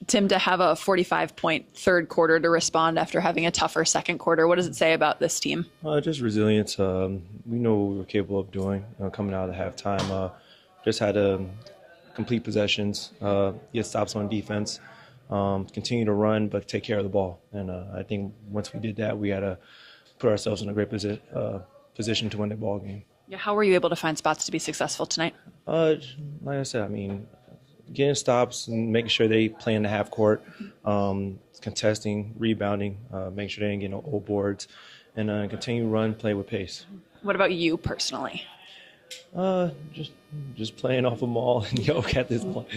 Tim, to have a 45-point third quarter to respond after having a tougher second quarter, what does it say about this team? Just resilience. We know what we were capable of doing coming out of the halftime. Just had to complete possessions, get stops on defense, continue to run, but take care of the ball. And I think once we did that, we had to put ourselves in a great position to win the ball game. Yeah, how were you able to find spots to be successful tonight? Like I said, I mean, getting stops and making sure they play in the half court, contesting, rebounding, making sure they didn't get no old boards, and continue to run, play with pace. What about you personally? Just playing off them all and yoke at this point.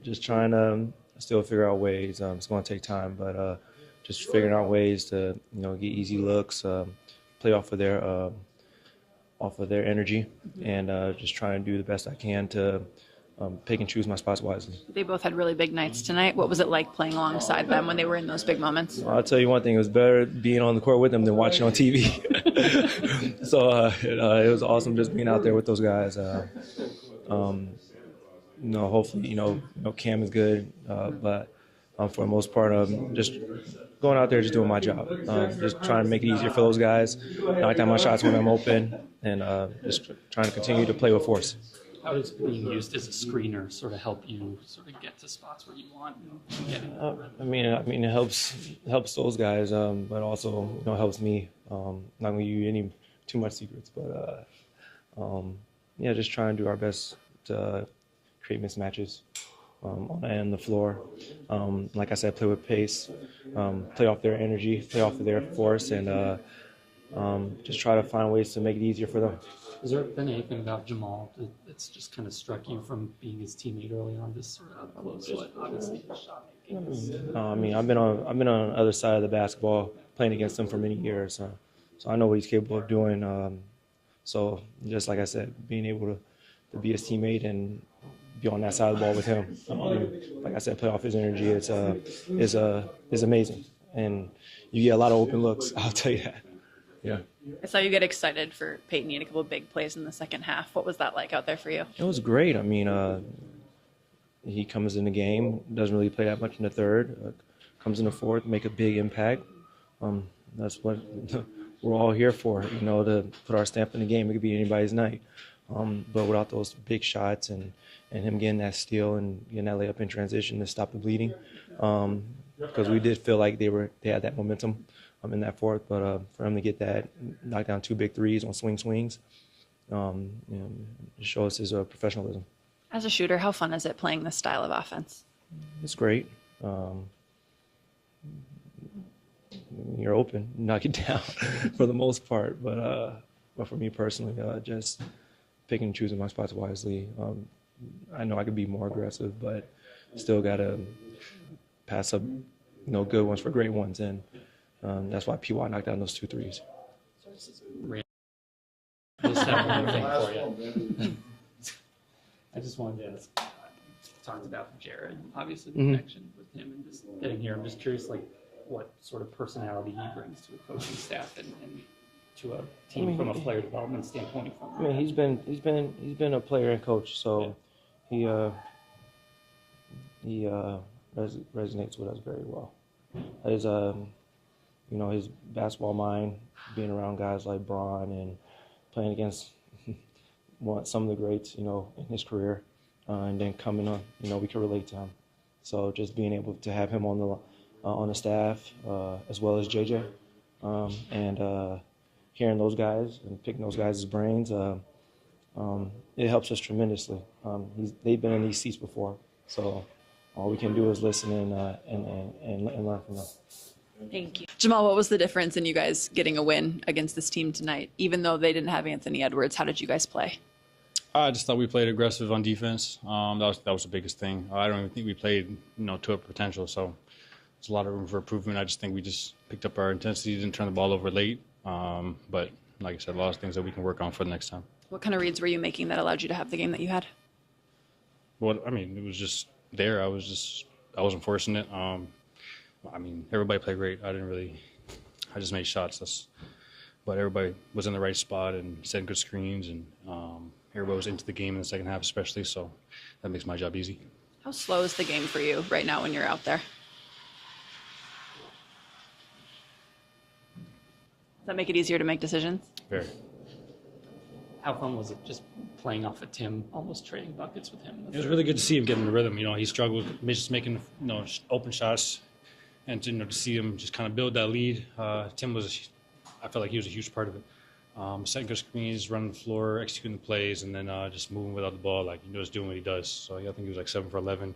Just trying to still figure out ways. It's going to take time, but just figuring out ways to get easy looks, play off of their energy, and just trying to do the best I can to pick and choose my spots wisely. They both had really big nights tonight. What was it like playing alongside them when they were in those big moments? I'll tell you one thing, it was better being on the court with them than watching on TV. So it was awesome just being out there with those guys. Hopefully, Cam is good, but for the most part, just going out there, just doing my job, just trying to make it easier for those guys, knock down my shots when I'm open, and just trying to continue to play with force. How does being used as a screener sort of help you sort of get to spots where you want and get it? I mean, it helps those guys, but also helps me. Not going to give you too much secrets, but just trying to do our best to create mismatches on the end of the floor. Like I said, play with pace, play off their energy, play off of their force, and just try to find ways to make it easier for them. Has there been anything about Jamal that's just kind of struck you from being his teammate early on, just sort of up close? But obviously, his shot making. I mean, I've been on the other side of the basketball, playing against him for many years, so I know what he's capable of doing. So just like I said, being able to be his teammate and be on that side of the ball with him, like I said, play off his energy, is amazing, and you get a lot of open looks. I'll tell you that. Yeah. I saw you get excited for Peyton. You had a couple of big plays in the second half. What was that like out there for you? It was great. I mean, he comes in the game, doesn't really play that much in the third, comes in the fourth, make a big impact. That's what we're all here for, to put our stamp in the game. It could be anybody's night. But without those big shots and him getting that steal and getting that layup in transition to stop the bleeding, because we did feel like they had that momentum in that fourth, but for him to get that, knock down 2 big threes on swings, it shows his professionalism. As a shooter, how fun is it playing this style of offense? It's great. You're open, knock it down for the most part, but for me personally, just picking and choosing my spots wisely. I know I could be more aggressive, but still got to pass up, good ones for great ones, and that's why PY knocked down those 2 threes. Just have one thing for you. I just wanted to talk about Jared, obviously the connection with him, and just getting here. I'm just curious, what sort of personality he brings to a coaching staff and to a team from a player development standpoint. I mean, he's been a player and coach, so he resonates with us very well. His basketball mind, being around guys like Bron and playing against some of the greats, in his career, and then coming on, we can relate to him. So just being able to have him on the staff, as well as JJ, and hearing those guys and picking those guys' brains, it helps us tremendously. They've been in these seats before, so all we can do is listen and learn from them. Thank you. Jamal, what was the difference in you guys getting a win against this team tonight? Even though they didn't have Anthony Edwards, how did you guys play? I just thought we played aggressive on defense. That was the biggest thing. I don't even think we played, to our potential. So there's a lot of room for improvement. I just think we just picked up our intensity, didn't turn the ball over late. But like I said, a lot of things that we can work on for the next time. What kind of reads were you making that allowed you to have the game that you had? Well, I mean, it was just there. I wasn't forcing it. Everybody played great. I just made shots. But everybody was in the right spot and setting good screens, and everybody was into the game in the second half especially, so that makes my job easy. How slow is the game for you right now when you're out there? Does that make it easier to make decisions? Very. How fun was it just playing off of Tim, almost trading buckets with him? It was really good to see him get in the rhythm. He struggled with just making open shots, and to see him just kind of build that lead. Tim I felt like he was a huge part of it. Setting good screens, running the floor, executing the plays, and then just moving without the ball, just doing what he does. So I think he was like 7 for 11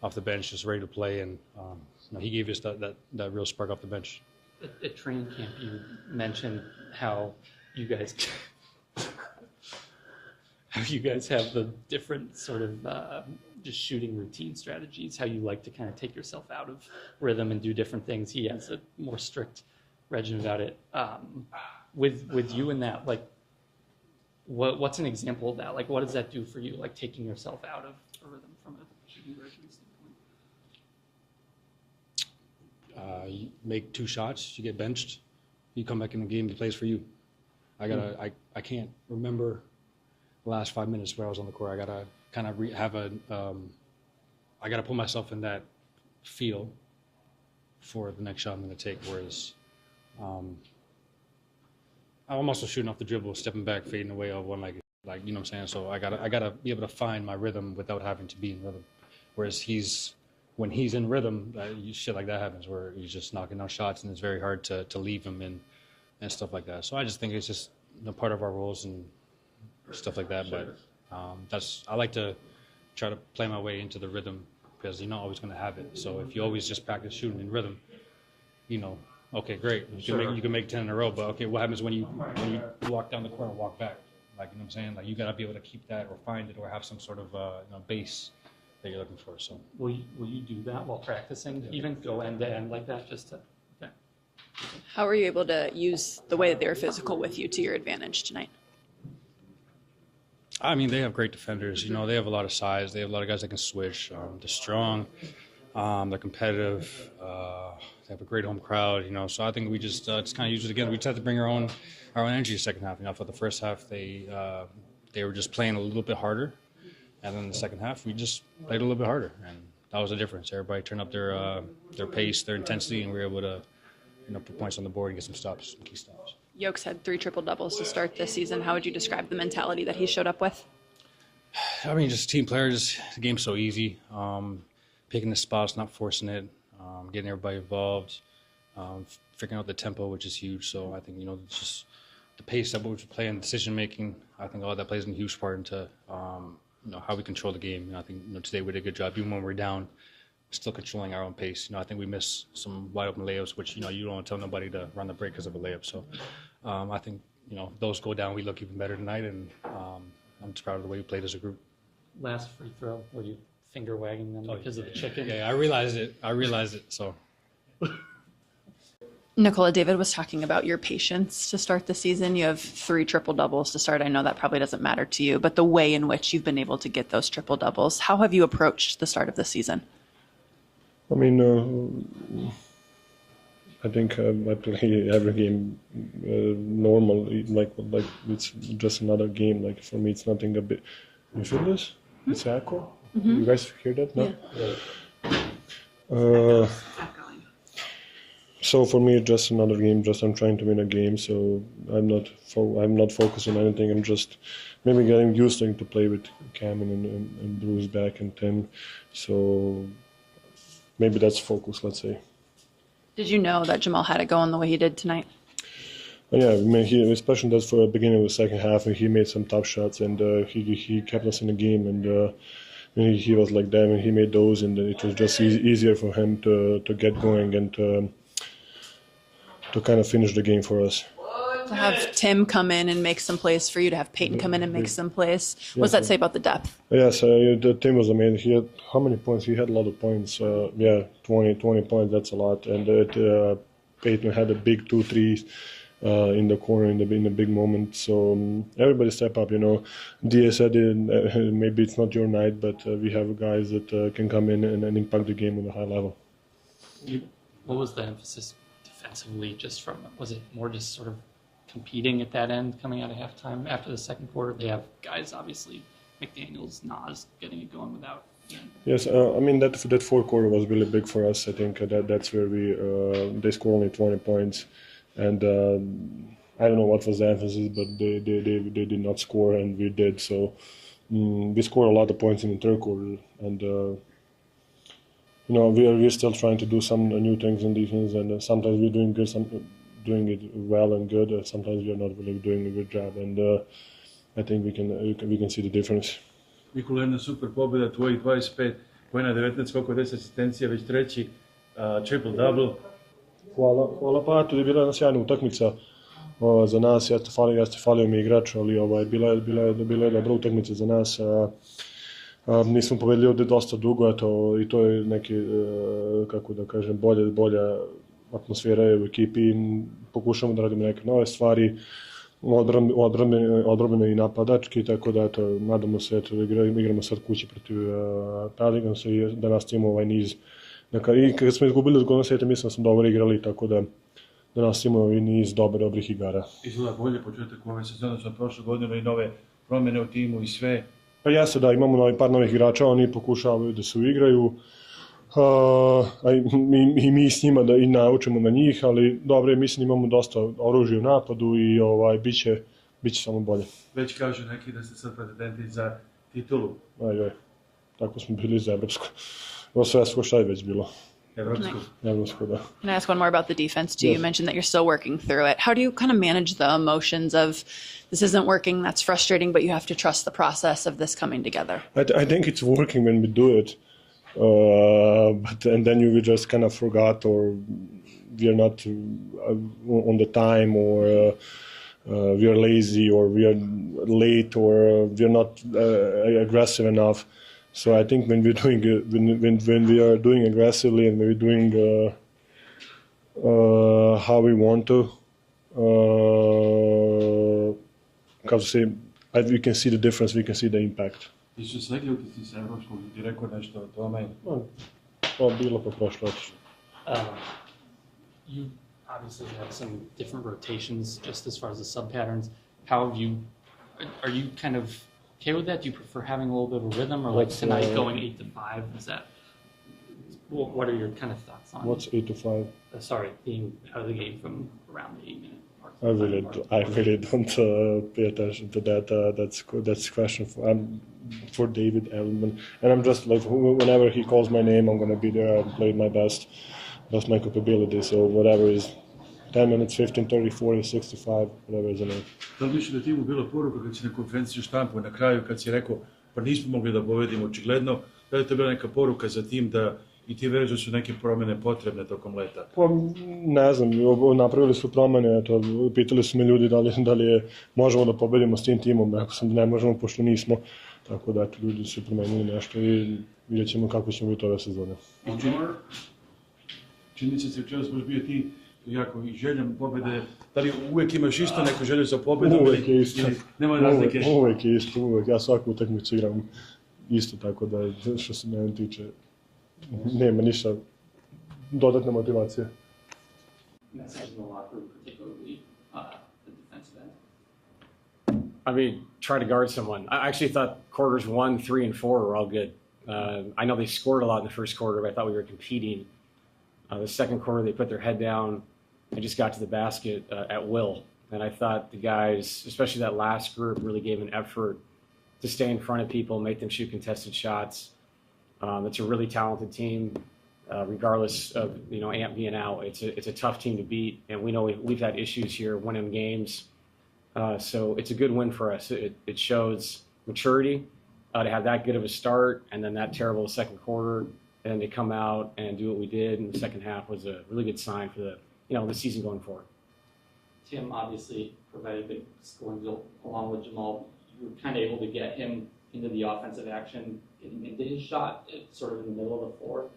off the bench, just ready to play, and he gave us that real spark off the bench. At training camp, you mentioned how you guys have the different sort of just shooting routine strategies, how you like to kind of take yourself out of rhythm and do different things. He has a more strict regimen about it. With you in that, like, what's an example of that? Like, what does that do for you, like taking yourself out of a rhythm from a shooting regimen standpoint? You make 2 shots, you get benched, you come back in the game, he plays for you. I can't remember the last 5 minutes where I was on the court. I gotta kind of I gotta put myself in that feel for the next shot I'm gonna take. Whereas I'm also shooting off the dribble, stepping back, fading away of one, like you know what I'm saying. So I gotta be able to find my rhythm without having to be in rhythm. Whereas when he's in rhythm, shit like that happens where he's just knocking down shots, and it's very hard to leave him in and stuff like that. So I just think it's just part of our roles and stuff like that. Sure. But I like to try to play my way into the rhythm, because you're not always going to have it. So if you always just practice shooting in rhythm, okay, great, you can make 10 in a row. But okay, what happens when you walk down the court and walk back? Like, you know what I'm saying? Like, you got to be able to keep that or find it or have some sort of base that you're looking for. So will you do that while practicing? Yeah. Even go end to end like that, just to. Okay. How were you able to use the way that they were physical with you to your advantage tonight? I mean, they have great defenders. They have a lot of size. They have a lot of guys that can switch. They're strong. They're competitive. They have a great home crowd. So I think we just kind of use it again. We just have to bring our own energy the second half. For the first half, they were just playing a little bit harder, and then the second half we just played a little bit harder, and that was the difference. Everybody turned up their pace, their intensity, and we were able to put points on the board and get some stops, some key stops. Yoke's had 3 triple-doubles to start this season. How would you describe the mentality that he showed up with? I mean, just team players. The game's so easy. Picking the spots, not forcing it, getting everybody involved, figuring out the tempo, which is huge. So I think, it's just the pace that we're playing, decision-making, I think all that plays a huge part into, how we control the game. And I think, today we did a good job, even when we're down, still controlling our own pace. I think we missed some wide open layups, which, you don't want to tell nobody to run the break because of a layup. So I think, those go down, we look even better tonight, and I'm just proud of the way we played as a group. Last free throw, were you finger wagging them because of the chicken? Yeah, I realized it, so. Nicola, David was talking about your patience to start the season. You have 3 triple-doubles to start. I know that probably doesn't matter to you, but the way in which you've been able to get those triple-doubles, how have you approached the start of the season? I mean, I think I play every game normal, like it's just another game. Like, for me, it's nothing a bit. You feel this? It's echo. You guys hear that? No. Yeah. So for me, it's just another game. Just I'm trying to win a game. So I'm not focused on anything. I'm just maybe getting used to play with Cam and Bruce back and Tim. So maybe that's focus, let's say. Did you know that Jamal had it going the way he did tonight? Yeah, I mean, especially that's for the beginning of the second half, and he made some tough shots, and he kept us in the game, and he was like that, and he made those, and it was just easier for him to get going and to kind of finish the game for us. To have Tim come in and make some plays for you, to have Peyton come in and make some plays. What does that say about the depth? Yes, the Tim was amazing. He had how many points? He had a lot of points. 20 points. That's a lot. And Peyton had a big 2 threes in the corner in the big moment. So everybody step up. Dia said maybe it's not your night, but we have guys that can come in and impact the game at a high level. What was the emphasis defensively? Was it more just sort of competing at that end coming out of halftime? After the second quarter, they have guys, obviously, McDaniels, Nas, getting it going without Yes, I mean that fourth quarter was really big for us. I think that's where they scored only 20 points, and I don't know what was the emphasis, but they did not score, and we did. So we scored a lot of points in the third quarter, and we're still trying to do some new things in defense, and sometimes we're doing good, doing it well and good. Sometimes we're not really doing a good job, and I think we can see the difference. Nikola, jedna super pobjeda, tvojih 25 pojena, 19 skokova, 10 asistencija, već treći triple-double. Hvala Patu, je bila jedna sjajna utakmica za nas, jeste falio mi igrač, ali bila je dobra utakmica za nas. Nismo pobedili ovde dosta dugo, eto, i to je neki, kako da kažem, bolja atmosfera je u ekipi, pokušamo da radimo neke nove stvari, odbrambeno i napadački, tako da eto, nadamo se da igramo sad kući protiv Pelicansa i da nastavimo ovaj niz. I kada smo izgubili od Golden State, mislim da smo dobro igrali, tako da nastavimo ovaj niz dobrih igara. Izgleda bolje početak ove sezone sa prošle godine i nove promjene u timu i sve. Pa jeste da, imamo par novih igrača, oni pokušavaju da se uigraju, i mi s njima da i naučimo na njih, ali dobro, mislim imamo dosta oružja u napadu i biće samo bolje. Već kažu neki da ste sad pretendenti za titulu. Tako smo bili za evropsko. Ovo svetsko šta je već bilo? Evropsko, da. Can I ask one more about the defense too? Yes. You mentioned that you're still working through it. How do you kind of manage the emotions of this isn't working, that's frustrating, but you have to trust the process of this coming together? I think it's working when we do it. And then we just kind of forgot, or we are not on the time, or we are lazy, or we are late, or we are not aggressive enough. So I think when we're doing when we are doing aggressively and we're doing how we want to, we can see the difference, we can see the impact. Jesu slegli utisci sa evropskog, ti rekao nešto o tome? Bilo pa prošlo. You obviously have some different rotations just as far as the sub patterns. Are you kind of okay with that? Do you prefer having a little bit of a rhythm, or like tonight going 8 to 5? What are your kind of thoughts on? What's 8 to 5? Being out of the game from around the 8-minute mark. I really don't pay attention to that. That's a question for David Edelman, and I'm just like, whenever he calls my name, I'm gonna be there. I've played my best my capability. So whatever is 10 minutes, 15, 30, 40, 65, whatever is enough. Da li misliš da timu bila poruka kad si na konferenciji štampu na kraju kad si rekao pa nismo mogli da povedimo očigledno, da li to bila neka poruka za tim da i ti veruješ da su neke promjene potrebne tokom leta? Pa ne znam, napravili su promjene, pitali su me ljudi da li možemo da pobedimo s tim timom, rekao sam da ne možemo pošto nismo, tako da ljudi su promenili nešto i vidjet ćemo kako ćemo biti ove sezone. Čini se včeras možeš bio ti jako i željan pobjede, da li uvijek imaš isto neku želju za pobjedu? Uvijek je isto. Nema razlike? Uvijek je isto, uvijek. Ja svaku utakmicu igram isto, tako da što se mene tiče nema ništa dodatne motivacije. Message in the locker room, particularly the defensive end. I mean, try to guard someone. I actually thought quarters 1, 3, and 4 were all good. I know they scored a lot in the first quarter, but I thought we were competing. The second quarter, they put their head down and just got to the basket at will. And I thought the guys, especially that last group, really gave an effort to stay in front of people, make them shoot contested shots. It's a really talented team, regardless of Ant being out. It's a tough team to beat, and we know we've had issues here winning games. So it's a good win for us. It shows maturity to have that good of a start, and then that terrible second quarter, and to come out and do what we did in the second half was a really good sign for the season going forward. Tim obviously provided big scoring along with Jamal. You were kind of able to get him into the offensive action, getting into his shot sort of in the middle of the fourth.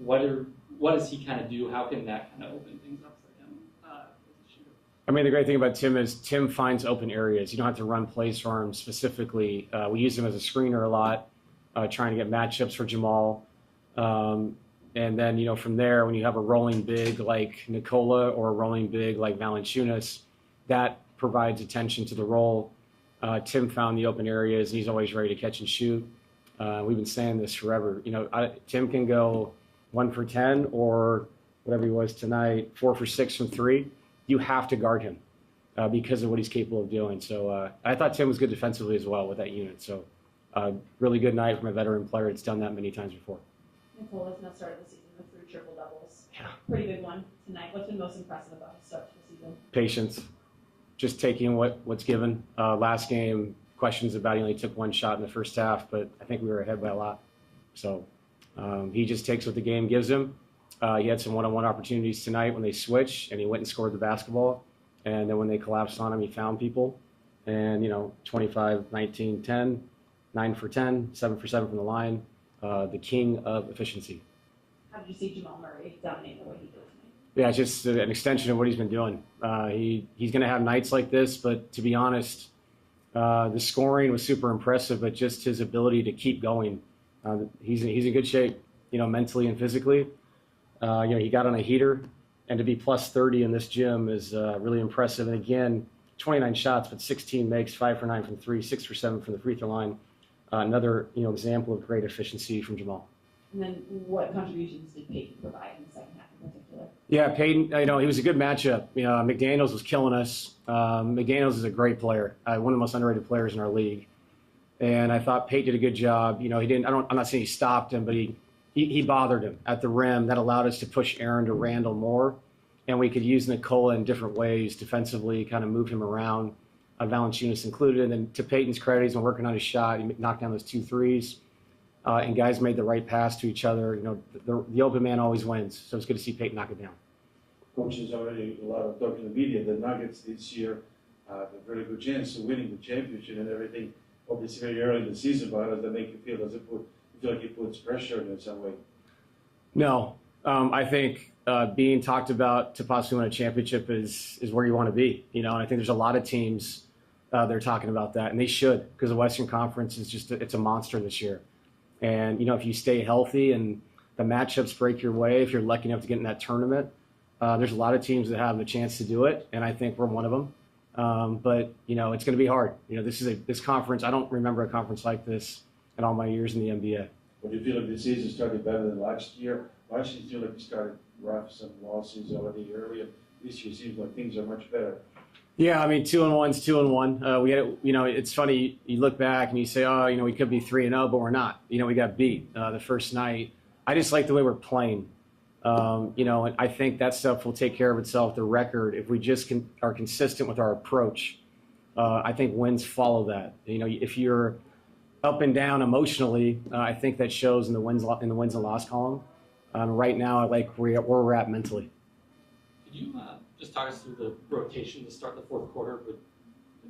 What does he kind of do? How can that kind of open things up for him as a shooter? I mean, the great thing about Tim is Tim finds open areas. You don't have to run plays for him specifically. We use him as a screener a lot, trying to get matchups for Jamal. And then, from there, when you have a rolling big like Nikola or a rolling big like Valanciunas, that provides attention to the roll. Tim found the open areas, and he's always ready to catch and shoot. We've been saying this forever. Tim can go 1 for 10 or whatever he was tonight, 4 for 6 from 3. You have to guard him because of what he's capable of doing. So I thought Tim was good defensively as well with that unit. So really good night from a veteran player that's done that many times before. Nicole has now started the season with 3 triple doubles. Yeah. Pretty good one tonight. What's been most impressive about his start to the season? Patience, just taking what's given. Last game, questions about he only took 1 shot in the first half, but I think we were ahead by a lot. So he just takes what the game gives him. He had some one-on-one opportunities tonight when they switched, and he went and scored the basketball. And then when they collapsed on him, he found people. And, 25, 19, 10, 9 for 10, 7 for 7 from the line. The king of efficiency. How did you see Jamal Murray dominate the way he did tonight? Yeah, it's just an extension of what he's been doing. He's going to have nights like this, but to be honest, the scoring was super impressive, but just his ability to keep going. He's in good shape, mentally and physically. He got on a heater, and to be plus 30 in this gym is really impressive. And again, 29 shots, but 16 makes, 5 for 9 from 3, 6 for 7 from the free throw line. Another example of great efficiency from Jamal. And then what contributions did Peyton provide in the second half in particular? Yeah, Peyton, he was a good matchup. McDaniels was killing us. McDaniels is a great player, one of the most underrated players in our league. And I thought Peyton did a good job. He didn't. I'm not saying he stopped him, but he bothered him at the rim. That allowed us to push Aaron to Randall more, and we could use Nikola in different ways defensively, kind of move him around, Valanciunas included. And then to Peyton's credit, he's been working on his shot. He knocked down those 2 threes, and guys made the right pass to each other. The open man always wins, so it's good to see Peyton knock it down. Coach, there's already a lot of talk in the media. The Nuggets this year have a very good chance of winning the championship and everything. Obviously, very early in the season, but how does that make you feel? Does it feel like it puts pressure in some way? No, I think being talked about to possibly win a championship is where you want to be. And I think there's a lot of teams that are talking about that, and they should, because the Western Conference is it's a monster this year. And if you stay healthy and the matchups break your way, if you're lucky enough to get in that tournament, there's a lot of teams that have a chance to do it, and I think we're one of them. But it's going to be hard. This conference. I don't remember a conference like this in all my years in the NBA. Well, do you feel like the season started better than last year? Last year, you feel like you started rough, some losses already earlier. This year seems like things are much better. Yeah, 2-1's 2-1. We had, it's funny. You look back and you say, we could be 3-0, but we're not. We got beat the first night. I just like the way we're playing. And I think that stuff will take care of itself. The record, if we just are consistent with our approach, I think wins follow that. If you're up and down emotionally, I think that shows in the wins and loss column. Right now, I like where we're at mentally. Could you just talk us through the rotation to start the fourth quarter,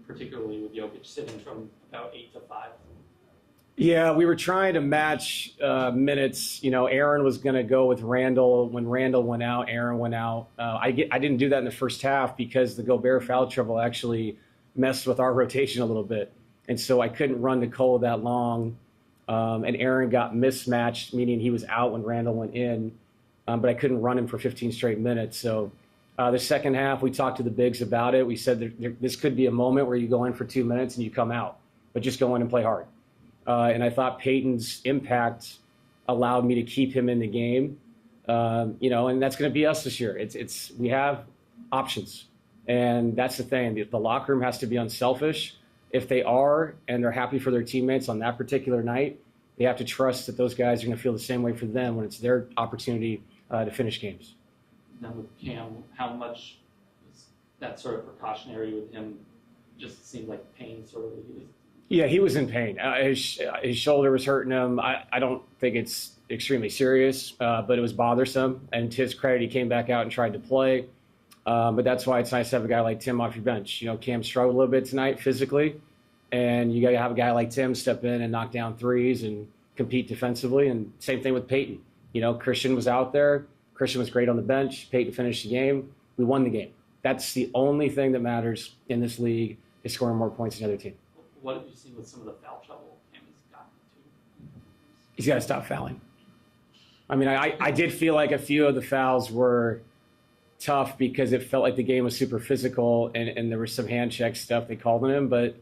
particularly with Jokic sitting from about 8 to 5? Yeah, we were trying to match minutes. Aaron was going to go with Randall. When Randall went out, Aaron went out. I didn't do that in the first half because the Gobert foul trouble actually messed with our rotation a little bit. And so I couldn't run Nicole that long. And Aaron got mismatched, meaning he was out when Randall went in. But I couldn't run him for 15 straight minutes. So the second half, we talked to the bigs about it. We said this could be a moment where you go in for 2 minutes and you come out. But just go in and play hard. And I thought Peyton's impact allowed me to keep him in the game. And that's going to be us this year. We have options. And that's the thing. The locker room has to be unselfish. If they are and they're happy for their teammates on that particular night, they have to trust that those guys are going to feel the same way for them when it's their opportunity to finish games. Now with Cam, how much is that sort of precautionary with him? Just seemed like pain sort of. Yeah, he was in pain. His shoulder was hurting him. I don't think it's extremely serious, but it was bothersome. And to his credit, he came back out and tried to play. But that's why it's nice to have a guy like Tim off your bench. Cam struggled a little bit tonight physically, and you got to have a guy like Tim step in and knock down threes and compete defensively. And same thing with Peyton. Christian was out there. Christian was great on the bench. Peyton finished the game. We won the game. That's the only thing that matters in this league is scoring more points than the other team. What have you seen with some of the foul trouble Cam has gotten into? He's got to stop fouling. I did feel like a few of the fouls were tough because it felt like the game was super physical and there was some hand check stuff they called on him. But,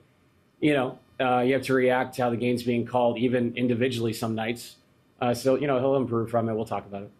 You have to react to how the game's being called, even individually some nights. So, he'll improve from it. We'll talk about it.